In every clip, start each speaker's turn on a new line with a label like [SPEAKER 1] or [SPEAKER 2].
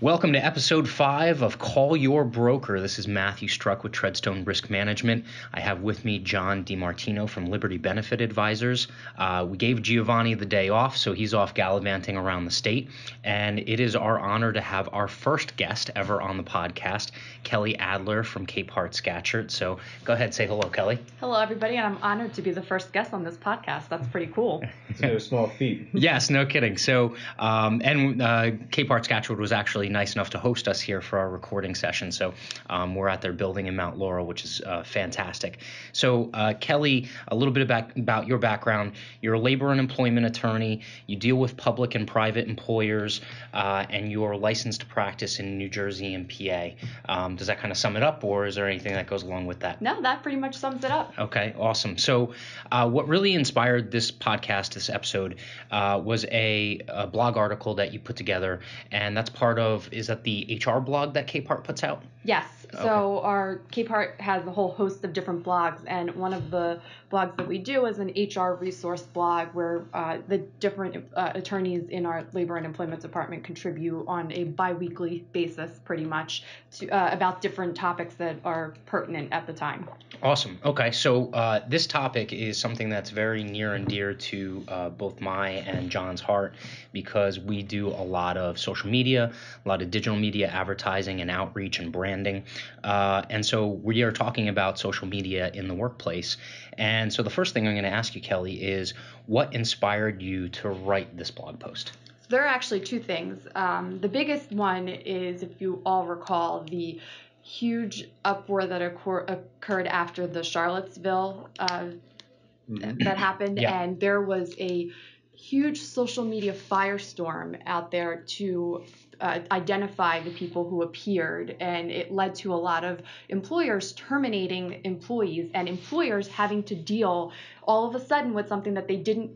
[SPEAKER 1] Welcome to episode 5 of Call Your Broker. This is Matthew Struck with Treadstone Risk Management. I have with me John DiMartino from Liberty Benefit Advisors. We gave Giovanni the day off, so he's off gallivanting around the state. And it is our honor to have our first guest ever on the podcast, Kelly Adler from Capehart Scatchard. So go ahead, say hello, Kelly.
[SPEAKER 2] Hello, everybody, and I'm honored to be the first guest on this podcast. That's pretty cool.
[SPEAKER 3] It's no small feat.
[SPEAKER 1] Yes, no kidding. So, Capehart Scatchard was actually nice enough to host us here for our recording session. So we're at their building in Mount Laurel, which is fantastic. So Kelly, a little bit about your background. You're a labor and employment attorney. You deal with public and private employers, and you're licensed to practice in New Jersey and PA. Does that kind of sum it up, or is there anything that goes along with that?
[SPEAKER 2] No, that pretty much sums it up.
[SPEAKER 1] Okay, awesome. So what really inspired this podcast, this episode, was a blog article that you put together, and that's part of, is that the HR blog that Capehart puts out?
[SPEAKER 2] Yes.
[SPEAKER 1] Okay.
[SPEAKER 2] So our Capehart has a whole host of different blogs, and one of the blogs that we do is an HR resource blog where the different attorneys in our labor and employment department contribute on a biweekly basis, pretty much, to about different topics that are pertinent at the time.
[SPEAKER 1] Awesome. Okay, so this topic is something that's very near and dear to both my and John's heart, because we do a lot of social media, a lot of digital media advertising and outreach and branding. And so we are talking about social media in the workplace. And so the first thing I'm going to ask you, Kelly, is what inspired you to write this blog post?
[SPEAKER 2] There are actually two things. The biggest one is, if you all recall, the huge uproar that occurred after the Charlottesville that happened.
[SPEAKER 1] Yeah.
[SPEAKER 2] And there was a huge social media firestorm out there to identify the people who appeared, and it led to a lot of employers terminating employees and employers having to deal all of a sudden with something that they didn't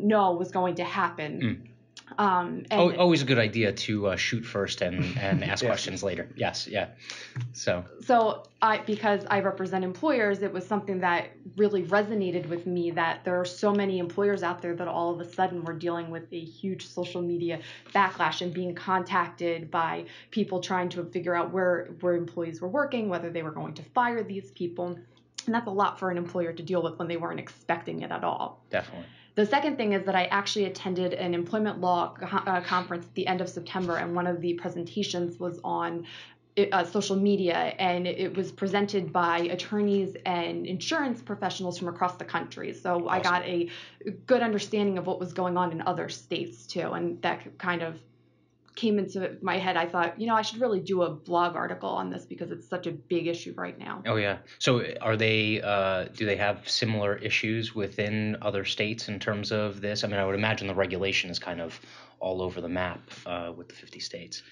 [SPEAKER 2] know was going to happen.
[SPEAKER 1] Always a good idea to shoot first and ask questions later. Yes, yeah. So
[SPEAKER 2] because I represent employers, it was something that really resonated with me, that there are so many employers out there that all of a sudden were dealing with a huge social media backlash and being contacted by people trying to figure out where employees were working, whether they were going to fire these people. And that's a lot for an employer to deal with when they weren't expecting it at all.
[SPEAKER 1] Definitely.
[SPEAKER 2] The second thing is that I actually attended an employment law conference at the end of September, and one of the presentations was on social media, and it was presented by attorneys and insurance professionals from across the country. So awesome. I got a good understanding of what was going on in other states too, and that kind of came into my head. I thought, I should really do a blog article on this because it's such a big issue right now.
[SPEAKER 1] Oh yeah. So are they? Do they have similar issues within other states in terms of this? I mean, I would imagine the regulation is kind of all over the map with the 50 states.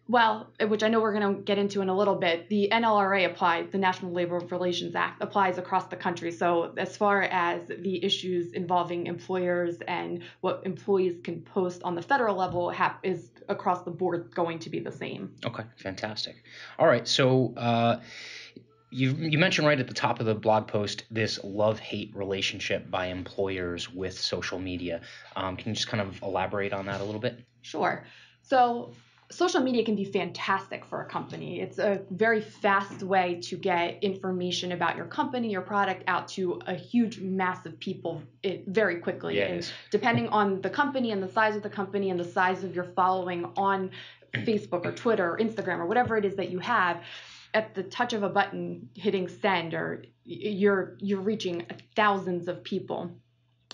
[SPEAKER 2] Well, which I know we're going to get into in a little bit, the NLRA applies, the National Labor Relations Act applies across the country. So as far as the issues involving employers and what employees can post on the federal level is across the board going to be the same.
[SPEAKER 1] Okay, fantastic. All right, so you mentioned right at the top of the blog post this love-hate relationship by employers with social media. Can you just kind of elaborate on that a little bit?
[SPEAKER 2] Sure. So social media can be fantastic for a company. It's a very fast way to get information about your company, your product, out to a huge mass of people very quickly.
[SPEAKER 1] Yeah,
[SPEAKER 2] and depending on the company and the size of the company and the size of your following on Facebook or Twitter or Instagram or whatever it is that you have, at the touch of a button hitting send, or you're reaching thousands of people.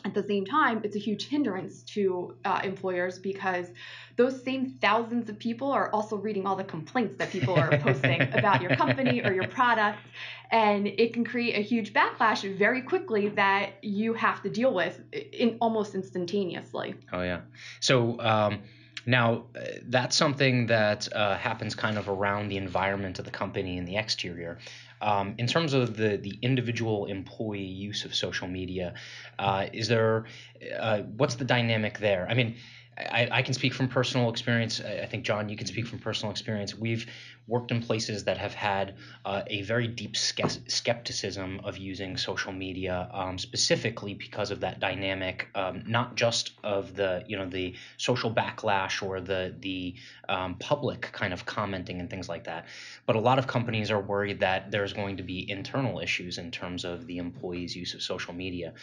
[SPEAKER 2] At the same time, it's a huge hindrance to employers, because those same thousands of people are also reading all the complaints that people are posting about your company or your product, and it can create a huge backlash very quickly that you have to deal with almost instantaneously.
[SPEAKER 1] Oh, yeah. So now that's something that happens kind of around the environment of the company and the exterior. In terms of the individual employee use of social media, is there what's the dynamic there? I mean, I can speak from personal experience. I think, John, you can speak from personal experience. We've worked in places that have had a very deep skepticism of using social media, specifically because of that dynamic, not just of the social backlash or the public kind of commenting and things like that, but a lot of companies are worried that there's going to be internal issues in terms of the employees' use of social media.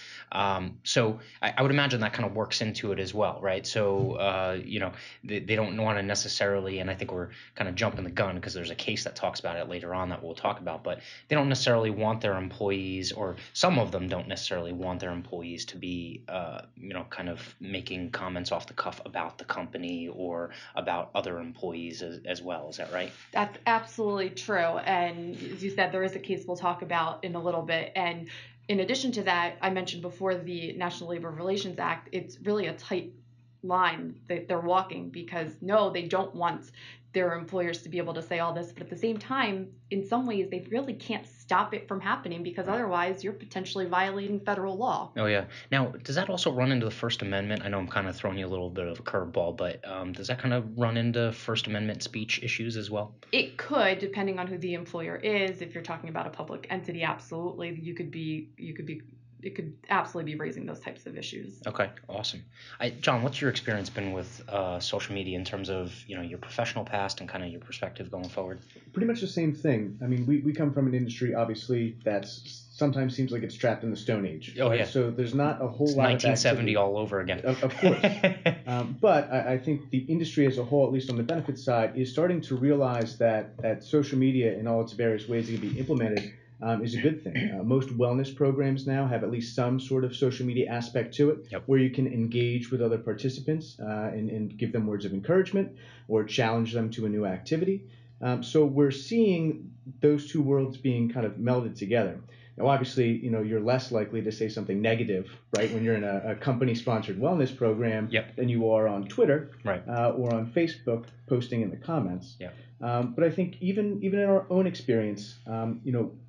[SPEAKER 1] So I would imagine that kind of works into it as well, right? So they don't want to necessarily, and I think we're kind of jumping the gun because there's a case that talks about it later on that we'll talk about, but they don't necessarily want their employees, or some of them don't necessarily want their employees to be, kind of making comments off the cuff about the company or about other employees as well. Is that right?
[SPEAKER 2] That's absolutely true. And as you said, there is a case we'll talk about in a little bit. And in addition to that, I mentioned before the National Labor Relations Act, it's really a tight line that they're walking, because no, they don't want their employers to be able to say all this, but at the same time, in some ways, they really can't stop it from happening, because otherwise you're potentially violating federal law.
[SPEAKER 1] Oh, yeah. Now, does that also run into the First Amendment? I know I'm kind of throwing you a little bit of a curveball, but does that kind of run into First Amendment speech issues as well?
[SPEAKER 2] It could, depending on who the employer is. If you're talking about a public entity, absolutely, it could absolutely be raising those types of issues.
[SPEAKER 1] Okay, awesome. John, what's your experience been with social media in terms of your professional past and kind of your perspective going forward?
[SPEAKER 3] Pretty much the same thing. I mean, we come from an industry, obviously, that's sometimes seems like it's trapped in the Stone Age.
[SPEAKER 1] Oh,
[SPEAKER 3] right?
[SPEAKER 1] Yeah.
[SPEAKER 3] So there's not a whole
[SPEAKER 1] It's
[SPEAKER 3] lot
[SPEAKER 1] 1970
[SPEAKER 3] of
[SPEAKER 1] all over again.
[SPEAKER 3] Of course. But I think the industry as a whole, at least on the benefits side, is starting to realize that social media in all its various ways that can be implemented is a good thing. Most wellness programs now have at least some sort of social media aspect to it, where you can engage with other participants and give them words of encouragement or challenge them to a new activity. So we're seeing those two worlds being kind of melded together. Now, obviously, you're less likely to say something negative, right, when you're in a company-sponsored wellness program than you are on Twitter or on Facebook posting in the comments. But I think even in our own experience,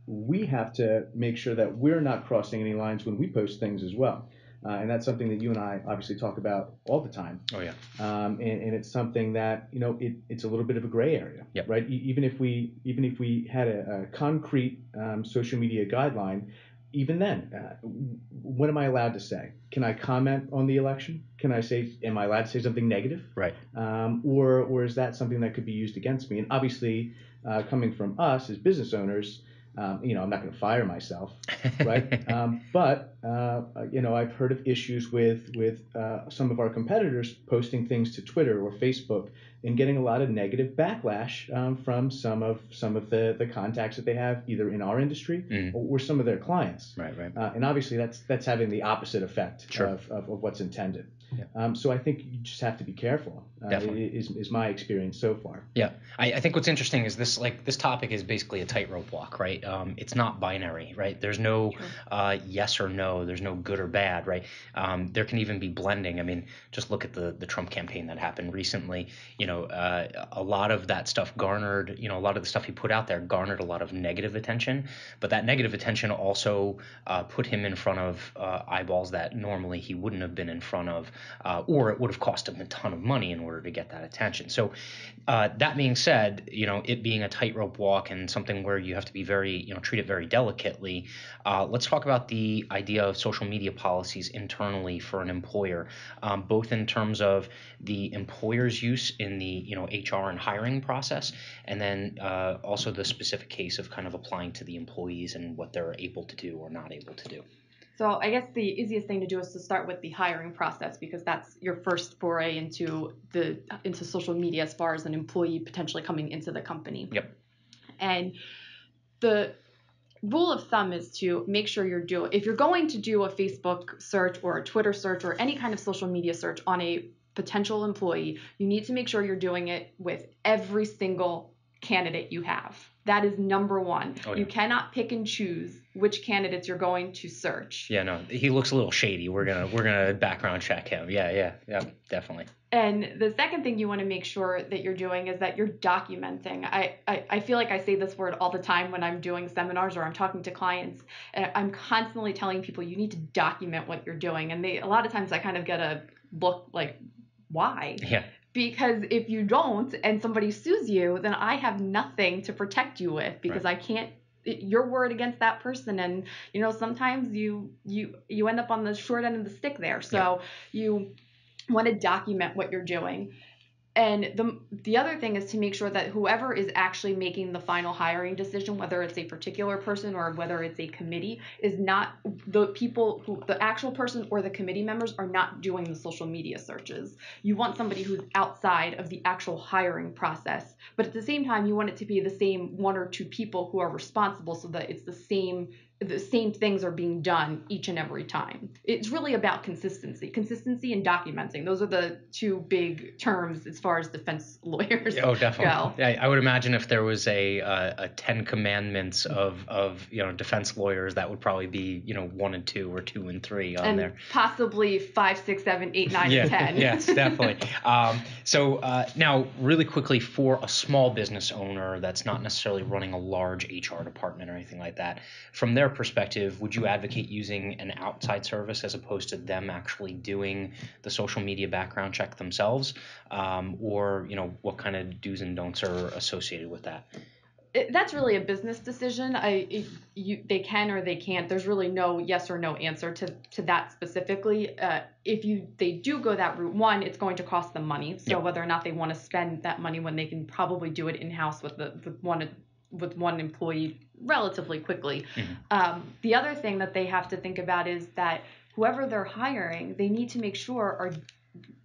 [SPEAKER 3] we have to make sure that we're not crossing any lines when we post things as well. And that's something that you and I obviously talk about all the time.
[SPEAKER 1] Oh, yeah.
[SPEAKER 3] And it's something that, it's a little bit of a gray area, right? Even if we had a concrete social media guideline, even then, what am I allowed to say? Can I comment on the election? Am I allowed to say something negative?
[SPEAKER 1] Right.
[SPEAKER 3] Or is that something that could be used against me? And obviously, coming from us as business owners, I'm not going to fire myself, right? But I've heard of issues with some of our competitors posting things to Twitter or Facebook and getting a lot of negative backlash from some of the contacts that they have either in our industry or some of their clients.
[SPEAKER 1] Right.
[SPEAKER 3] And obviously that's having the opposite effect of what's intended. So I think you just have to be careful.
[SPEAKER 1] Definitely.
[SPEAKER 3] Is my experience so far.
[SPEAKER 1] Yeah, I think what's interesting is this topic is basically a tightrope walk, right? It's not binary, right? There's no yes or no. There's no good or bad, right? There can even be blending. I mean, just look at the Trump campaign that happened recently. A lot of that stuff garnered, a lot of the stuff he put out there garnered a lot of negative attention, but that negative attention also put him in front of eyeballs that normally he wouldn't have been in front of, or it would have cost him a ton of money in order to get that attention. So that being said, it being a tightrope walk and something where you have to be very, treat it very delicately. Let's talk about the idea of social media policies internally for an employer, both in terms of the employer's use in the, HR and hiring process, and then also the specific case of kind of applying to the employees and what they're able to do or not able to do.
[SPEAKER 2] So I guess the easiest thing to do is to start with the hiring process, because that's your first foray into social media as far as an employee potentially coming into the company.
[SPEAKER 1] Yep.
[SPEAKER 2] And the rule of thumb is to make sure if you're going to do a Facebook search or a Twitter search or any kind of social media search on a potential employee, you need to make sure you're doing it with every single candidate you have. That is number one.
[SPEAKER 1] Oh, yeah.
[SPEAKER 2] You cannot pick and choose which candidates you're going to search.
[SPEAKER 1] Yeah, no, he looks a little shady. We're gonna background check him. Yeah, definitely.
[SPEAKER 2] And the second thing you want to make sure that you're doing is that you're documenting. I feel like I say this word all the time when I'm doing seminars or I'm talking to clients. And I'm constantly telling people you need to document what you're doing. And a lot of times I kind of get a look like, why?
[SPEAKER 1] Yeah.
[SPEAKER 2] Because if you don't and somebody sues you, then I have nothing to protect you with, because I can't, your word against that person. And, sometimes you end up on the short end of the stick there. So you want to document what you're doing. And the other thing is to make sure that whoever is actually making the final hiring decision, whether it's a particular person or whether it's a committee, is not the people who, the actual person or the committee members are not doing the social media searches. You want somebody who's outside of the actual hiring process, but at the same time, you want it to be the same one or two people who are responsible, so that it's the same things are being done each and every time. It's really about consistency and documenting. Those are the two big terms as far as defense lawyers
[SPEAKER 1] Oh, definitely.
[SPEAKER 2] go.
[SPEAKER 1] Yeah, I would imagine if there was a 10 commandments of defense lawyers, that would probably be 1 and 2 or 2 and 3 on
[SPEAKER 2] and
[SPEAKER 1] there.
[SPEAKER 2] Possibly 5, 6, 7, 8, 9, and 10.
[SPEAKER 1] Yes, definitely. So now, really quickly, for a small business owner that's not necessarily running a large HR department or anything like that, from their perspective, would you advocate using an outside service as opposed to them actually doing the social media background check themselves? Or what kind of do's and don'ts are associated with that?
[SPEAKER 2] That's really a business decision. They can or they can't. There's really no yes or no answer to that specifically. If they do go that route, one, it's going to cost them money. So whether or not they want to spend that money when they can probably do it in-house with one employee relatively quickly. The other thing that they have to think about is that whoever they're hiring, they need to make sure are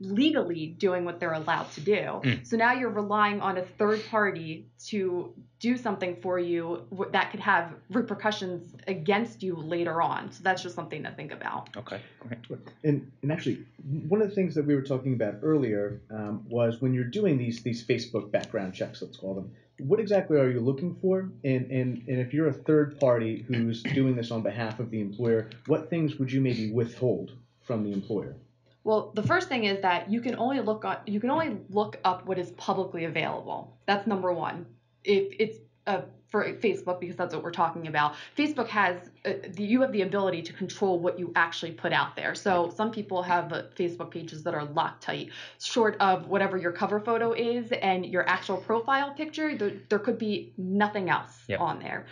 [SPEAKER 2] legally doing what they're allowed to do. So now you're relying on a third party to do something for you that could have repercussions against you later on. So that's just something to think about.
[SPEAKER 1] Okay.
[SPEAKER 3] And actually, one of the things that we were talking about earlier was when you're doing these Facebook background checks, let's call them, what exactly are you looking for? And if you're a third party who's doing this on behalf of the employer, what things would you maybe withhold from the employer?
[SPEAKER 2] Well, the first thing is that you can only look up what is publicly available. That's number one. If it's for Facebook, because that's what we're talking about, Facebook has you have the ability to control what you actually put out there. So some people have Facebook pages that are locked tight, short of whatever your cover photo is and your actual profile picture. There could be nothing else on there.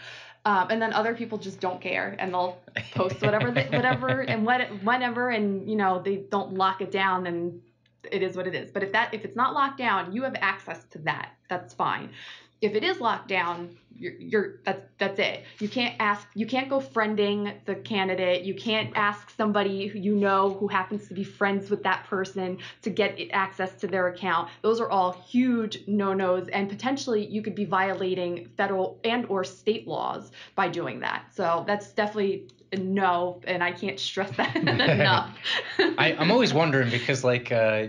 [SPEAKER 2] And then other people just don't care, and they'll post whatever and whenever, and they don't lock it down, and it is what it is. But if it's not locked down, you have access to that. That's fine. If it is locked down, that's it. You can't go friending the candidate. You can't ask somebody who happens to be friends with that person to get access to their account. Those are all huge no-nos, and potentially you could be violating federal and or state laws by doing that. So that's definitely no, and I can't stress that enough.
[SPEAKER 1] I'm always wondering, because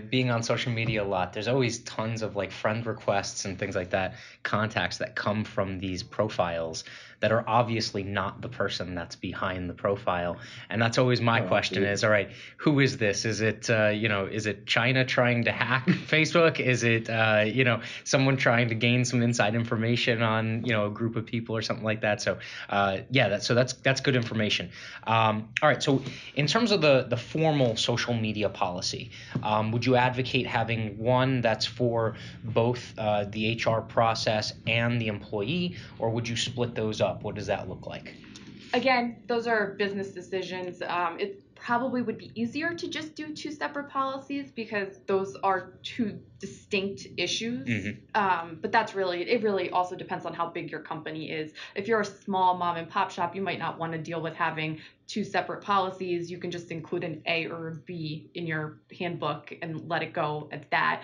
[SPEAKER 1] being on social media a lot, there's always tons of friend requests and things like that, contacts that come from these profiles that are obviously not the person that's behind the profile. And that's always my question is, all right, who is this? Is it, is it China trying to hack Facebook? Is it, someone trying to gain some inside information on, a group of people or something like that? So, that's good information. All right. So in terms of the formal social media policy, would you advocate having one that's for both the HR process and the employee, or would you split those up? What does that look like?
[SPEAKER 2] Again, those are business decisions. It probably would be easier to just do two separate policies because those are two distinct issues. But it really also depends on how big your company is. If you're a small mom and pop shop, you might not want to deal with having two separate policies. You can just include an A or a B in your handbook and let it go at that.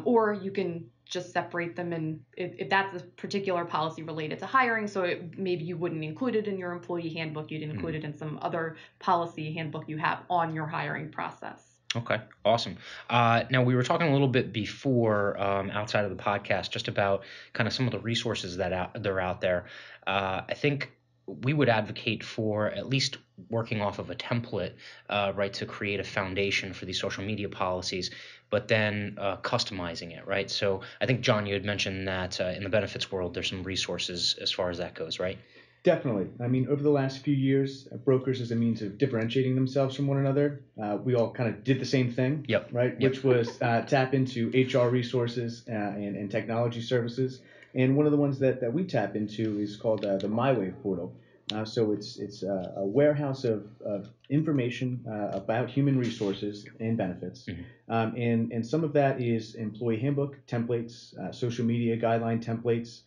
[SPEAKER 2] Or you can just separate them, and if that's a particular policy related to hiring, so maybe you wouldn't include it in your employee handbook, you'd include it in some other policy handbook you have on your hiring process.
[SPEAKER 1] Okay, awesome. Now, we were talking a little bit before outside of the podcast just about kind of some of the resources that are out there. I think we would advocate for at least working off of a template, right, to create a foundation for these social media policies, but then customizing it, right? So I think, John, you had mentioned that in the benefits world, there's some resources as far as that goes, right?
[SPEAKER 3] Definitely. I mean, over the last few years, brokers as a means of differentiating themselves from one another, we all kind of did the same thing,
[SPEAKER 1] Yep.
[SPEAKER 3] right?
[SPEAKER 1] Yep.
[SPEAKER 3] Which was tap into HR resources and technology services. And one of the ones that we tap into is called the MyWave portal. So it's a warehouse of information about human resources and benefits. Mm-hmm. And some of that is employee handbook templates, social media guideline templates,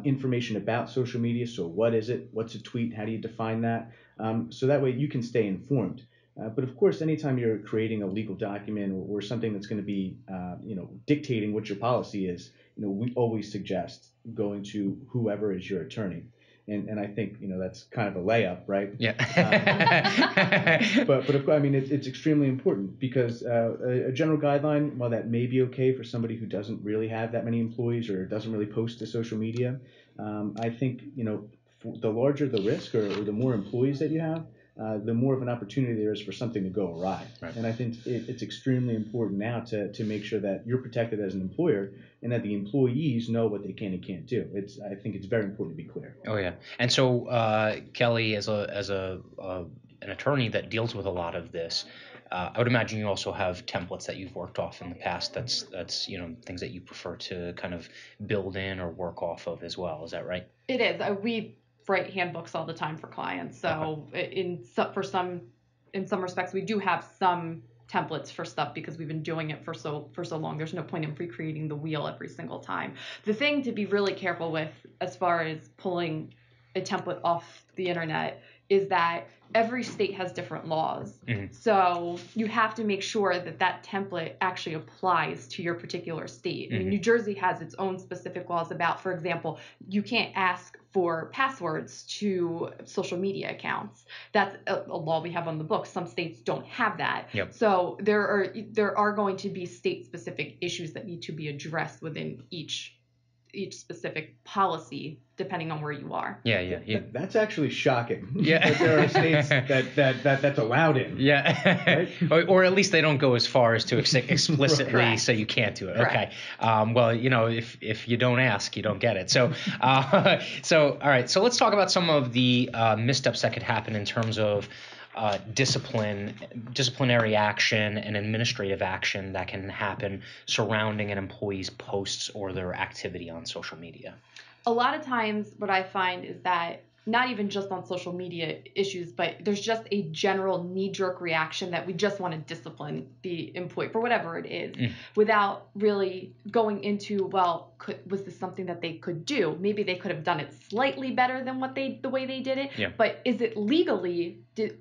[SPEAKER 3] information about social media. So what is it? What's a tweet? How do you define that? So that way you can stay informed. But of course, anytime you're creating a legal document or something that's going to be, dictating what your policy is, we always suggest going to whoever is your attorney. And I think, that's kind of a layup, right?
[SPEAKER 1] Yeah.
[SPEAKER 3] But of course, I mean, it's extremely important because a general guideline, while that may be okay for somebody who doesn't really have that many employees or doesn't really post to social media, I think, the larger the risk or the more employees that you have, the more of an opportunity there is for something to go awry. Right. And I think it's extremely important now to make sure that you're protected as an employer and that the employees know what they can and can't do. I think it's very important to be clear.
[SPEAKER 1] Oh yeah. And so Kelly, as an attorney that deals with a lot of this, I would imagine you also have templates that you've worked off in the past. That's things that you prefer to kind of build in or work off of as well. Is that right?
[SPEAKER 2] It is. We write handbooks all the time for clients. So okay. in some respects, we do have some templates for stuff because we've been doing it for so long. There's no point in recreating the wheel every single time. The thing to be really careful with as far as pulling a template off the internet is that every state has different laws. Mm-hmm. So you have to make sure that template actually applies to your particular state. Mm-hmm. I mean, New Jersey has its own specific laws about, for example, you can't ask for passwords to social media accounts. That's a law we have on the books. Some states don't have that. Yep. So there are going to be state-specific issues that need to be addressed within each specific policy, depending on where you are.
[SPEAKER 1] Yeah.
[SPEAKER 3] That's actually shocking.
[SPEAKER 1] Yeah.
[SPEAKER 3] That there are states that's allowed in.
[SPEAKER 1] Yeah. Right? or at least they don't go as far as to explicitly say you can't do it.
[SPEAKER 2] Correct.
[SPEAKER 1] Okay. Well, if you don't ask, you don't get it. So, all right. So let's talk about some of the missteps that could happen in terms of disciplinary action and administrative action that can happen surrounding an employee's posts or their activity on social media.
[SPEAKER 2] A lot of times what I find is that not even just on social media issues, but there's just a general knee-jerk reaction that we just want to discipline the employee for whatever it is without really going into, well, was this something that they could do? Maybe they could have done it slightly better than the way they did it, but is it legally,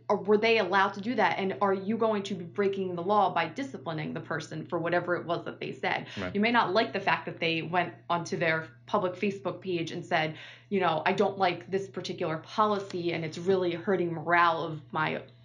[SPEAKER 2] or were they allowed to do that? And are you going to be breaking the law by disciplining the person for whatever it was that they said? Right. You may not like the fact that they went onto their public Facebook page and said, I don't like this particular policy and it's really hurting morale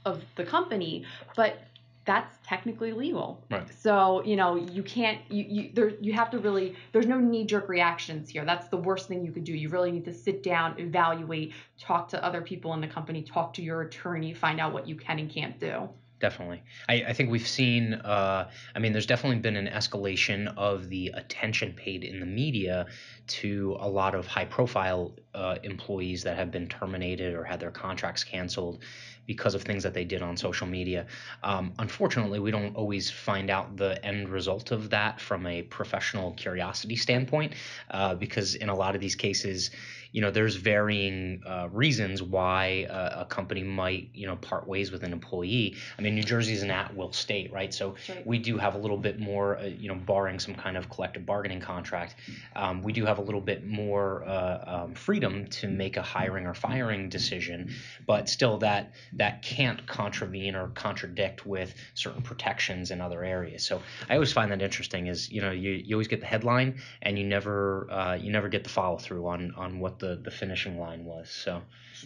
[SPEAKER 2] of the company, but that's technically legal.
[SPEAKER 1] Right.
[SPEAKER 2] So, you can't, you have to really, there's no knee-jerk reactions here. That's the worst thing you could do. You really need to sit down, evaluate, talk to other people in the company, talk to your attorney, find out what you can and can't do.
[SPEAKER 1] Definitely. I think we've seen, there's definitely been an escalation of the attention paid in the media to a lot of high-profile employees that have been terminated or had their contracts canceled because of things that they did on social media. Unfortunately, we don't always find out the end result of that from a professional curiosity standpoint, because in a lot of these cases, there's varying reasons why a company might, part ways with an employee. I mean, New Jersey is an at-will state, right? So we do have a little bit more, barring some kind of collective bargaining contract, we do have a little bit more freedom to make a hiring or firing decision, but still that can't contravene or contradict with certain protections in other areas. So I always find that interesting is, you always get the headline and you never get the follow through on what the finishing line was.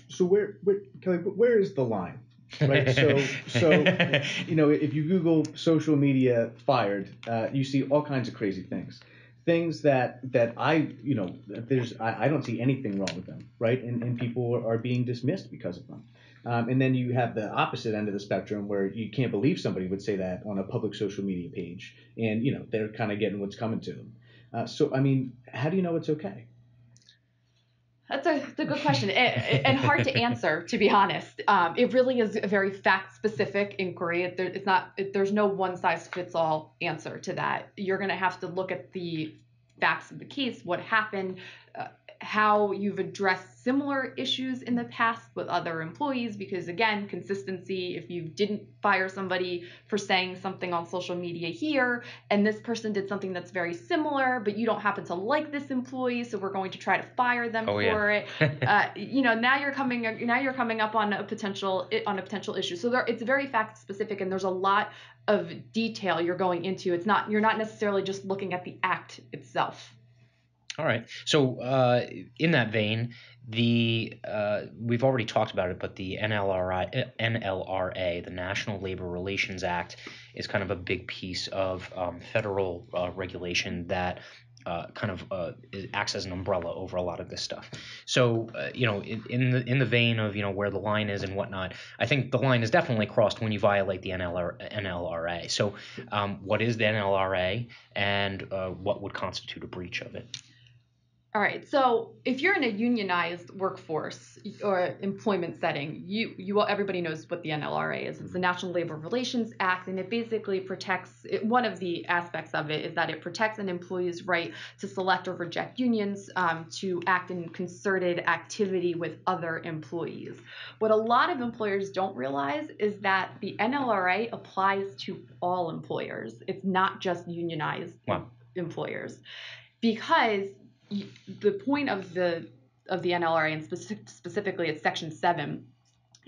[SPEAKER 3] So where Kelly, where is the line? Right. So if you Google social media fired, you see all kinds of crazy things. Things that I don't see anything wrong with them, right? And people are being dismissed because of them. And then you have the opposite end of the spectrum where you can't believe somebody would say that on a public social media page, and they're kind of getting what's coming to them. So I mean, how do you know it's okay?
[SPEAKER 2] That's a good question and hard to answer, to be honest. It really is a very fact-specific inquiry. There's no one-size-fits-all answer to that. You're going to have to look at the facts of the case, what happened, how you've addressed similar issues in the past with other employees, because again, consistency, if you didn't fire somebody for saying something on social media here, and this person did something that's very similar, but you don't happen to like this employee, so we're going to try to fire them for it. Now you're coming up on a potential issue. So it's very fact specific, and there's a lot of detail you're going into. You're not necessarily just looking at the act itself.
[SPEAKER 1] All right. So in that vein, we've already talked about it, but the NLRA, the National Labor Relations Act, is kind of a big piece of federal regulation that acts as an umbrella over a lot of this stuff. So in the vein of where the line is and whatnot, I think the line is definitely crossed when you violate the NLRA. So what is the NLRA, and what would constitute a breach of it?
[SPEAKER 2] All right. So if you're in a unionized workforce or employment setting, everybody knows what the NLRA is. It's the National Labor Relations Act, and it basically protects. One of the aspects of it is that it protects an employee's right to select or reject unions, to act in concerted activity with other employees. What a lot of employers don't realize is that the NLRA applies to all employers. It's not just unionized employers, because the point of the NLRA, and specifically it's Section 7,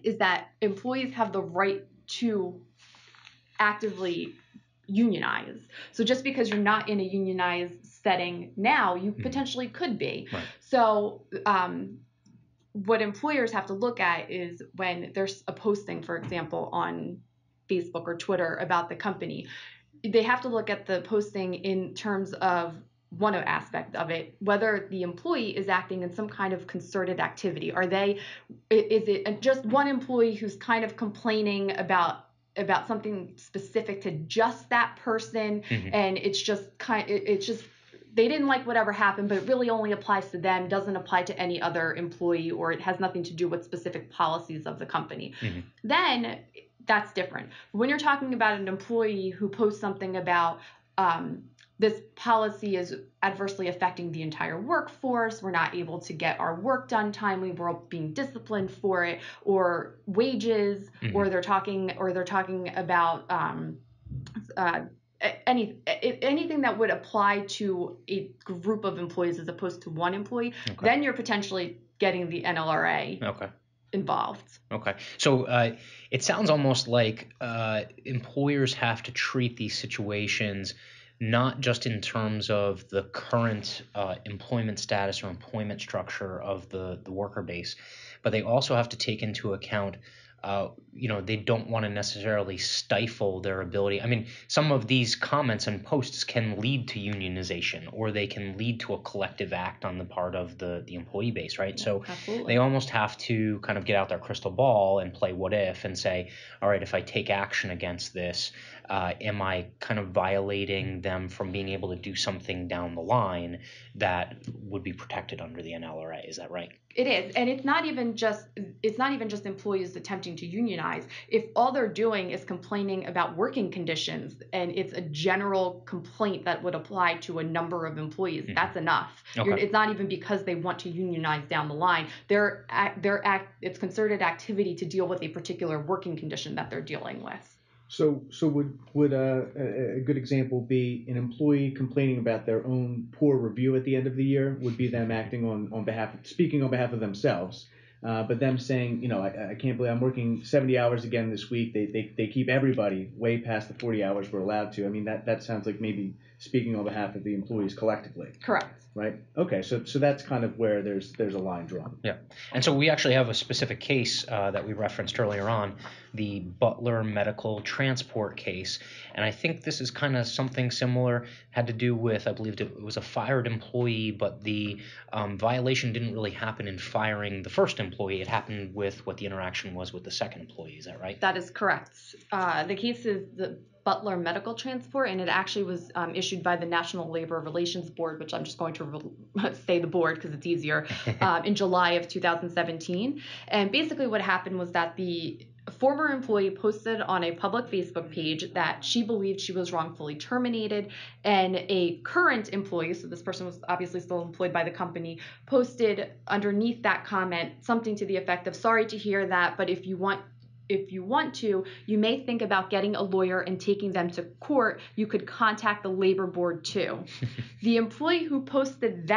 [SPEAKER 2] is that employees have the right to actively unionize. So just because you're not in a unionized setting now, you potentially could be. Right. So what employers have to look at is when there's a posting, for example, on Facebook or Twitter about the company, they have to look at the posting in terms of one aspect of it, whether the employee is acting in some kind of concerted activity. Is it just one employee who's kind of complaining about something specific to just that person, and it's just they didn't like whatever happened, but it really only applies to them, doesn't apply to any other employee, or it has nothing to do with specific policies of the company. Then that's different. When you're talking about an employee who posts something about this policy is adversely affecting the entire workforce, we're not able to get our work done timely, we're being disciplined for it, or wages, or they're talking about anything that would apply to a group of employees as opposed to one employee, then you're potentially getting the NLRA involved. Okay.
[SPEAKER 1] So it sounds almost like employers have to treat these situations not just in terms of the current employment status or employment structure of the worker base, but they also have to take into account they don't want to necessarily stifle their ability. I mean, some of these comments and posts can lead to unionization, or they can lead to a collective act on the part of the employee base, right? So absolutely. They almost have to kind of get out their crystal ball and play what if and say, all right, if I take action against this, am I kind of violating them from being able to do something down the line that would be protected under the NLRA? Is that right?
[SPEAKER 2] It is, and it's not even just employees attempting to unionize. If all they're doing is complaining about working conditions, and it's a general complaint that would apply to a number of employees, that's enough. It's not even because they want to unionize down the line. It's concerted activity to deal with a particular working condition that they're dealing with.
[SPEAKER 3] So would a good example be an employee complaining about their own poor review at the end of the year? Would be them acting speaking on behalf of themselves, but them saying, I can't believe I'm working 70 hours again this week. They keep everybody way past the 40 hours we're allowed to. I mean, that sounds like maybe speaking on behalf of the employees collectively.
[SPEAKER 2] Correct.
[SPEAKER 3] Right. Okay. So that's kind of where there's a line drawn.
[SPEAKER 1] Yeah. And so we actually have a specific case that we referenced earlier on, the Butler Medical Transport case. And I think this is kind of something similar, had to do with, I believe it was a fired employee, but the violation didn't really happen in firing the first employee. It happened with what the interaction was with the second employee. Is that right?
[SPEAKER 2] That is correct. The case is Butler Medical Transport, and it actually was issued by the National Labor Relations Board, which I'm just going to say the board because it's easier, in July of 2017. And basically what happened was that the former employee posted on a public Facebook page that she believed she was wrongfully terminated, and a current employee, so this person was obviously still employed by the company, posted underneath that comment something to the effect of, "Sorry to hear that, but if you want to, you may think about getting a lawyer and taking them to court. You could contact the labor board too." The employee who posted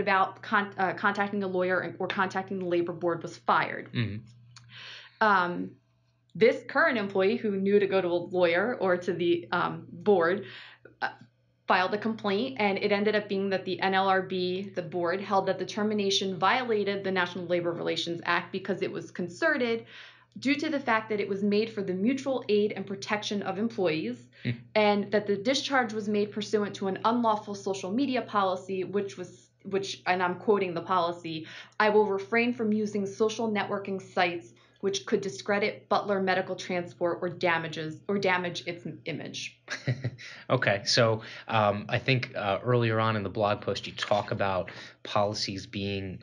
[SPEAKER 2] about contacting a lawyer or contacting the labor board was fired. Mm-hmm. This current employee who knew to go to a lawyer or to the board filed a complaint, and it ended up being that the NLRB, the board, held that the termination violated the National Labor Relations Act because it was concerted due to the fact that it was made for the mutual aid and protection of employees, and that the discharge was made pursuant to an unlawful social media policy, which, and I'm quoting the policy, "I will refrain from using social networking sites which could discredit Butler Medical Transport or damage its image."
[SPEAKER 1] Okay, so I think earlier on in the blog post you talk about policies being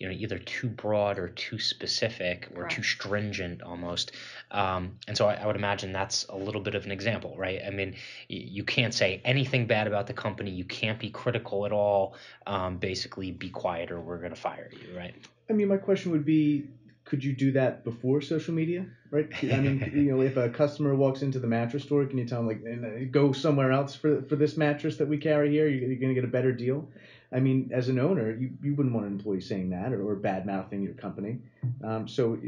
[SPEAKER 1] either too broad or too specific or too stringent almost, and so I would imagine that's a little bit of an example, right? I mean, you can't say anything bad about the company, you can't be critical at all, basically be quiet or we're going to fire you, right?
[SPEAKER 3] I mean, my question would be, could you do that before social media, right? I mean, if a customer walks into the mattress store, can you tell them, go somewhere else for this mattress that we carry here? You're going to get a better deal. I mean, as an owner, you wouldn't want an employee saying that or bad-mouthing your company. So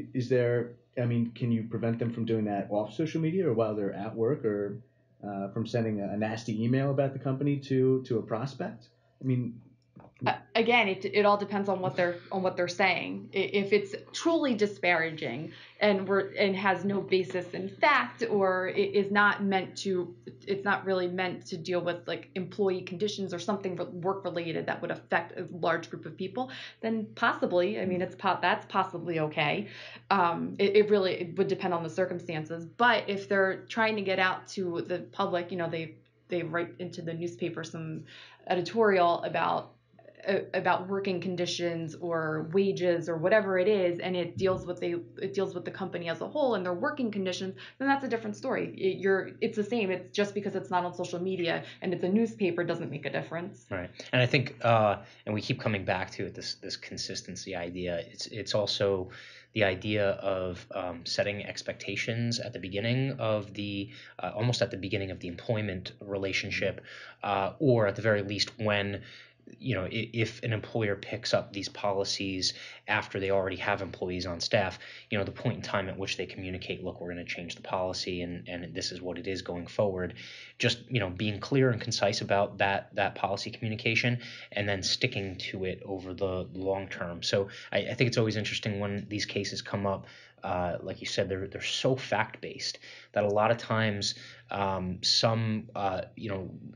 [SPEAKER 3] can you prevent them from doing that off social media or while they're at work, or from sending a nasty email about the company to a prospect? I mean,
[SPEAKER 2] again, it all depends on what they're saying. If it's truly disparaging and has no basis in fact, or it's not really meant to deal with like employee conditions or something work related that would affect a large group of people, then possibly, I mean, that's possibly okay. It would depend on the circumstances. But if they're trying to get out to the public, they write into the newspaper some editorial about working conditions or wages or whatever it is, and it deals with the company as a whole and their working conditions, then that's a different story. It's the same. It's just because it's not on social media and it's a newspaper doesn't make a difference.
[SPEAKER 1] Right. And I think and we keep coming back to it, this consistency idea. It's also the idea of setting expectations at the beginning of almost at the beginning of the employment relationship, or at the very least when if an employer picks up these policies after they already have employees on staff, the point in time at which they communicate, look, we're going to change the policy and this is what it is going forward, just, being clear and concise about that policy communication and then sticking to it over the long term. So I think it's always interesting when these cases come up. Like you said, they're so fact-based that a lot of times some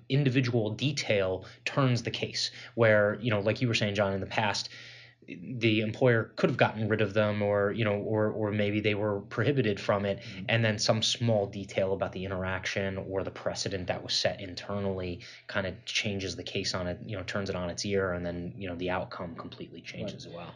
[SPEAKER 1] individual detail turns the case where, like you were saying, John, in the past, the employer could have gotten rid of them or maybe they were prohibited from it. And then some small detail about the interaction or the precedent that was set internally kind of changes the case on it, turns it on its ear, and then, the outcome completely changes as well.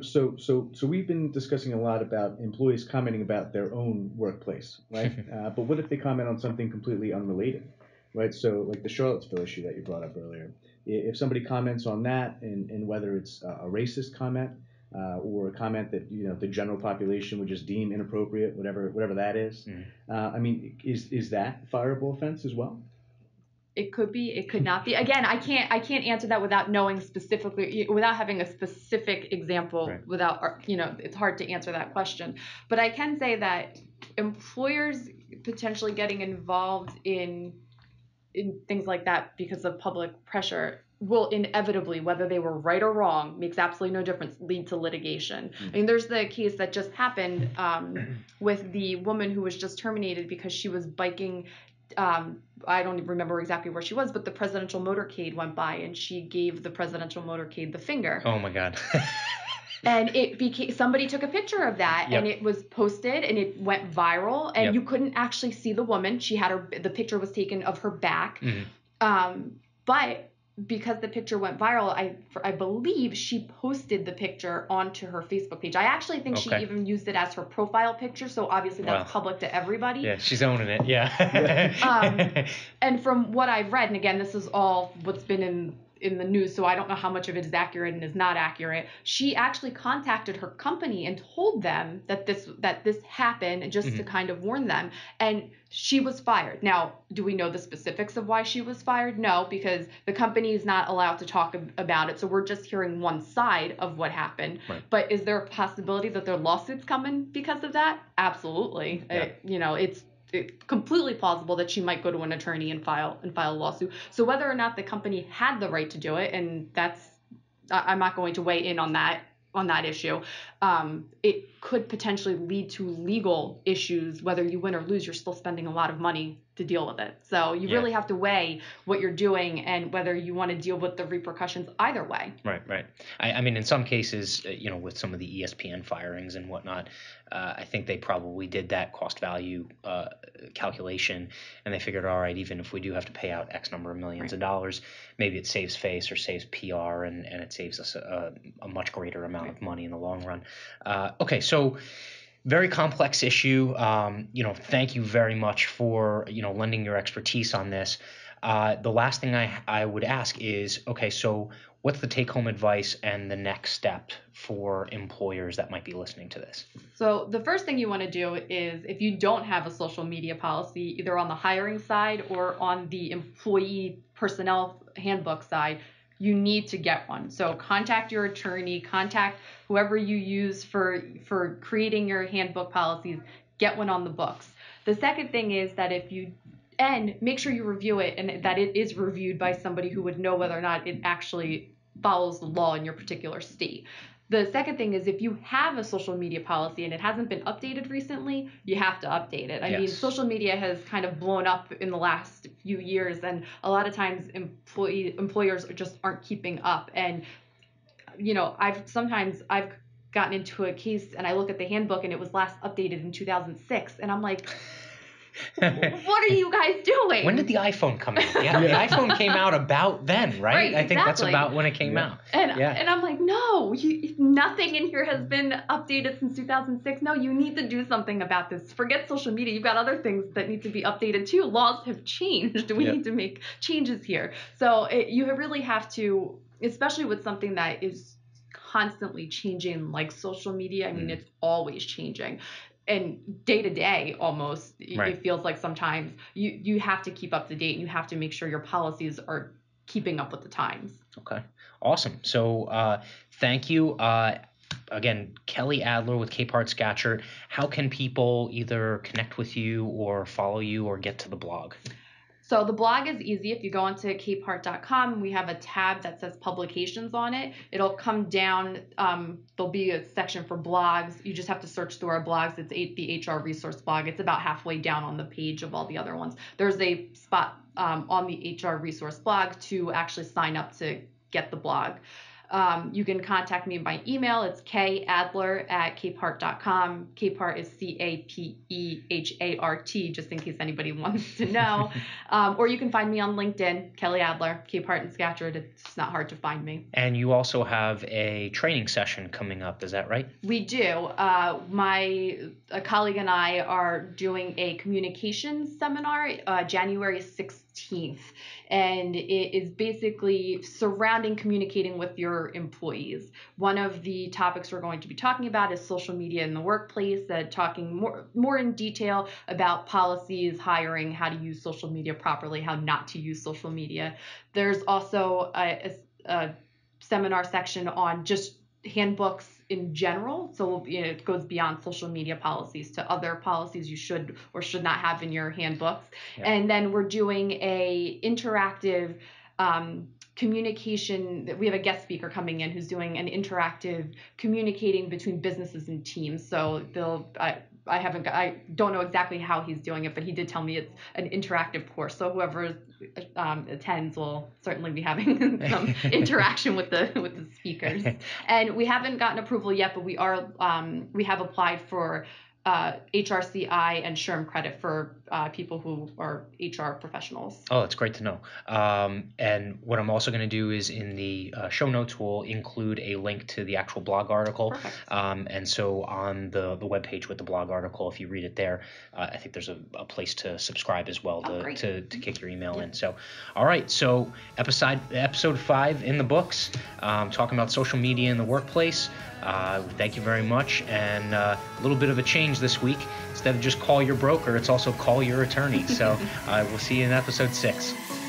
[SPEAKER 3] So we've been discussing a lot about employees commenting about their own workplace, right? But what if they comment on something completely unrelated, right? So like the Charlottesville issue that you brought up earlier, if somebody comments on that and whether it's a racist comment or a comment that the general population would just deem inappropriate, whatever that is, is that a fireable offense as well?
[SPEAKER 2] It could be, it could not be. Again, I can't answer that without knowing specifically, without having a specific example, right. Without, it's hard to answer that question. But I can say that employers potentially getting involved in things like that because of public pressure will inevitably, whether they were right or wrong, makes absolutely no difference, lead to litigation. Mm-hmm. I mean, there's the case that just happened with the woman who was just terminated because she was biking. I don't remember exactly where she was, but the presidential motorcade went by and she gave the presidential motorcade the finger.
[SPEAKER 1] Oh my God.
[SPEAKER 2] And it became, somebody took a picture of that,
[SPEAKER 1] Yep.
[SPEAKER 2] and it was posted, and it went viral, and
[SPEAKER 1] Yep.
[SPEAKER 2] you couldn't actually see the woman. The picture was taken of her back.
[SPEAKER 1] Mm-hmm.
[SPEAKER 2] But because the picture went viral, I believe she posted the picture onto her Facebook page. I actually think she even used it as her profile picture, so obviously that's public to everybody.
[SPEAKER 1] Yeah, she's owning it. Yeah.
[SPEAKER 2] And from what I've read, and again, this is all what's been in the news, so I don't know how much of it is accurate and is not accurate. She actually contacted her company and told them that this happened, just to kind of warn them, and she was fired. Now, do we know the specifics of why she was fired? No, because the company is not allowed to talk about it, so we're just hearing one side of what happened.
[SPEAKER 1] Right.
[SPEAKER 2] But is there a possibility that there are lawsuits coming because of that? Absolutely.
[SPEAKER 1] Yeah.
[SPEAKER 2] It's completely plausible that she might go to an attorney and file a lawsuit. So whether or not the company had the right to do it, and I'm not going to weigh in on that issue, it could potentially lead to legal issues. Whether you win or lose, you're still spending a lot of money to deal with it. So you really have to weigh what you're doing and whether you want to deal with the repercussions either way.
[SPEAKER 1] Right. I mean, in some cases, with some of the ESPN firings and whatnot, I think they probably did that cost value calculation, and they figured, all right, even if we do have to pay out X number of millions of dollars, maybe it saves face or saves PR, and it saves us a much greater amount of money in the long run. Okay, so very complex issue. Thank you very much for lending your expertise on this. The last thing I would ask is, okay, so what's the take-home advice and the next step for employers that might be listening to this?
[SPEAKER 2] So the first thing you want to do is, if you don't have a social media policy, either on the hiring side or on the employee personnel handbook side, you need to get one. So contact your attorney, contact whoever you use for creating your handbook policies, get one on the books. The second thing is that make sure you review it and that it is reviewed by somebody who would know whether or not it actually follows the law in your particular state. The second thing is, if you have a social media policy and it hasn't been updated recently, you have to update it. I mean, social media has kind of blown up in the last few years, and a lot of times employers just aren't keeping up. And I've gotten into a case and I look at the handbook and it was last updated in 2006, and I'm like, what are you guys doing?
[SPEAKER 1] When did the iPhone come out? Yeah, the iPhone came out about then, right? I think that's about when it came out.
[SPEAKER 2] And I'm like, no, nothing in here has been updated since 2006. No, you need to do something about this. Forget social media. You've got other things that need to be updated too. Laws have changed. We need to make changes here. So you really have to, especially with something that is constantly changing like social media. I mean, it's always changing. And day to day, almost, it feels like sometimes you have to keep up to date, and you have to make sure your policies are keeping up with the times.
[SPEAKER 1] Okay, awesome. So thank you. Again, Kelly Adler with Capehart Scatchard. How can people either connect with you or follow you or get to the blog?
[SPEAKER 2] So the blog is easy. If you go onto capehart.com, we have a tab that says publications on it. It'll come down. There'll be a section for blogs. You just have to search through our blogs. It's the HR resource blog. It's about halfway down on the page of all the other ones. There's a spot on the HR resource blog to actually sign up to get the blog. You can contact me by email. It's kadler@capehart.com. Capehart is Capehart, just in case anybody wants to know. Or you can find me on LinkedIn, Kelly Adler, Capehart and Scatchard. It's not hard to find me.
[SPEAKER 1] And you also have a training session coming up. Is that right?
[SPEAKER 2] We do. A colleague and I are doing a communications seminar January 16th. And it is basically surrounding communicating with your employees. One of the topics we're going to be talking about is social media in the workplace, talking more in detail about policies, hiring, how to use social media properly, how not to use social media. There's also a seminar section on just handbooks in general. So it goes beyond social media policies to other policies you should or should not have in your handbooks. Yeah. And then we're doing a interactive communication. We have a guest speaker coming in who's doing an interactive communicating between businesses and teams. So I don't know exactly how he's doing it, but he did tell me it's an interactive course. So whoever attends will certainly be having some interaction with the speakers. And we haven't gotten approval yet, but we have applied for HRCI and SHRM credit for people who are HR professionals.
[SPEAKER 1] Oh, that's great to know. And what I'm also going to do is in the show notes, we'll include a link to the actual blog article.
[SPEAKER 2] Perfect.
[SPEAKER 1] And so on the webpage with the blog article, if you read it there, I think there's a place to subscribe as well to kick your email in. So, all right. So episode 5 in the books, talking about social media in the workplace. Thank you very much. And a little bit of a change this week. Instead of just call your broker, it's also call your attorney. So we'll see you in episode 6.